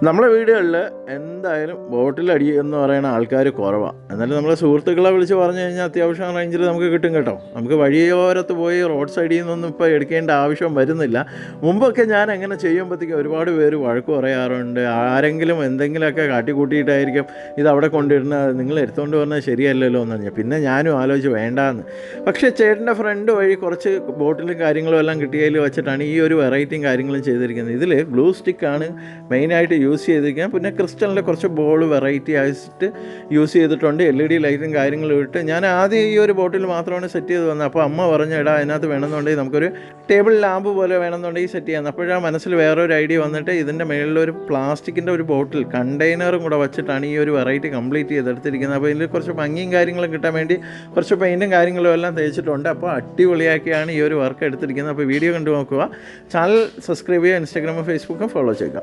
നമ്മളെ വീടുകളിൽ എന്തായാലും ബോട്ടിലടി എന്ന് പറയുന്ന ആൾക്കാർ കുറവാണ്. എന്നാലും നമ്മളെ സുഹൃത്തുക്കളെ വിളിച്ച് പറഞ്ഞു കഴിഞ്ഞാൽ അത്യാവശ്യം റേഞ്ചിൽ നമുക്ക് കിട്ടും കേട്ടോ. നമുക്ക് വഴിയോരത്ത് പോയി റോഡ് സൈഡിൽ നിന്നൊന്നും ഇപ്പോൾ എടുക്കേണ്ട ആവശ്യം വരുന്നില്ല. മുമ്പൊക്കെ ഞാൻ അങ്ങനെ ചെയ്യുമ്പോഴത്തേക്കും ഒരുപാട് പേര് വഴക്ക് പറയാറുണ്ട്. ആരെങ്കിലും എന്തെങ്കിലുമൊക്കെ കാട്ടിക്കൂട്ടിയിട്ടായിരിക്കും ഇത് അവിടെ കൊണ്ടിരുന്നത്, നിങ്ങൾ എടുത്തുകൊണ്ട് പറഞ്ഞാൽ ശരിയല്ലല്ലോ എന്ന് പറഞ്ഞാൽ പിന്നെ ഞാനും ആലോചിച്ച് വേണ്ടാന്ന്. പക്ഷേ ചേട്ടൻ്റെ ഫ്രണ്ട് വഴി കുറച്ച് ബോട്ടിലും കാര്യങ്ങളും എല്ലാം കിട്ടിയതിൽ വെച്ചിട്ടാണ് ഈ ഒരു വെറൈറ്റിയും കാര്യങ്ങളും ചെയ്തിരിക്കുന്നത്. ഇതിൽ ഗ്ലൂ സ്റ്റിക്കാണ് മെയിനായിട്ട് യൂസ് ചെയ്തിരിക്കുന്നത്. പിന്നെ ക്രിസ്റ്റലിൻ്റെ കുറച്ച് ബോൾ വെറൈറ്റി ആയിട്ട് യൂസ് ചെയ്തിട്ടുണ്ട്. LED ലൈറ്റും കാര്യങ്ങളും ഇട്ട് ഞാൻ ആദ്യം ഈ ഒരു ബോട്ടിൽ മാത്രമാണ് സെറ്റ് ചെയ്ത് വന്നത്. അപ്പോൾ അമ്മ പറഞ്ഞു, എടാ അതിനകത്ത് വേണമെന്നുണ്ടെങ്കിൽ നമുക്കൊരു ടേബിൾ ലാമ്പ് പോലെ വേണമെന്നുണ്ടെങ്കിൽ സെറ്റ് ചെയ്യാം. അപ്പോഴാണ് മനസ്സിൽ വേറൊരു ഐഡിയ വന്നിട്ട് ഇതിൻ്റെ മേളിലൊരു പ്ലാസ്റ്റിക്കിൻ്റെ ഒരു ബോട്ടിൽ കണ്ടെയ്നറും കൂടെ വെച്ചിട്ടാണ് ഈ ഒരു വെറൈറ്റി കംപ്ലീറ്റ് ചെയ്തെടുത്തിരിക്കുന്നത്. അപ്പോൾ ഇതിൽ കുറച്ച് ഭംഗിയും കാര്യങ്ങളും കിട്ടാൻ വേണ്ടി കുറച്ച് പെയിൻറ്റും കാര്യങ്ങളും എല്ലാം തേച്ചിട്ടുണ്ട്. അപ്പോൾ അടിപൊളിയാക്കിയാണ് ഈ ഒരു വർക്ക് എടുത്തിരിക്കുന്നത്. അപ്പോൾ വീഡിയോ കണ്ടു നോക്കുക. ചാനൽ സബ്സ്ക്രൈബ് ചെയ്യുക. ഇൻസ്റ്റാഗ്രാമും ഫേസ്ബുക്കും ഫോളോ ചെയ്യുക.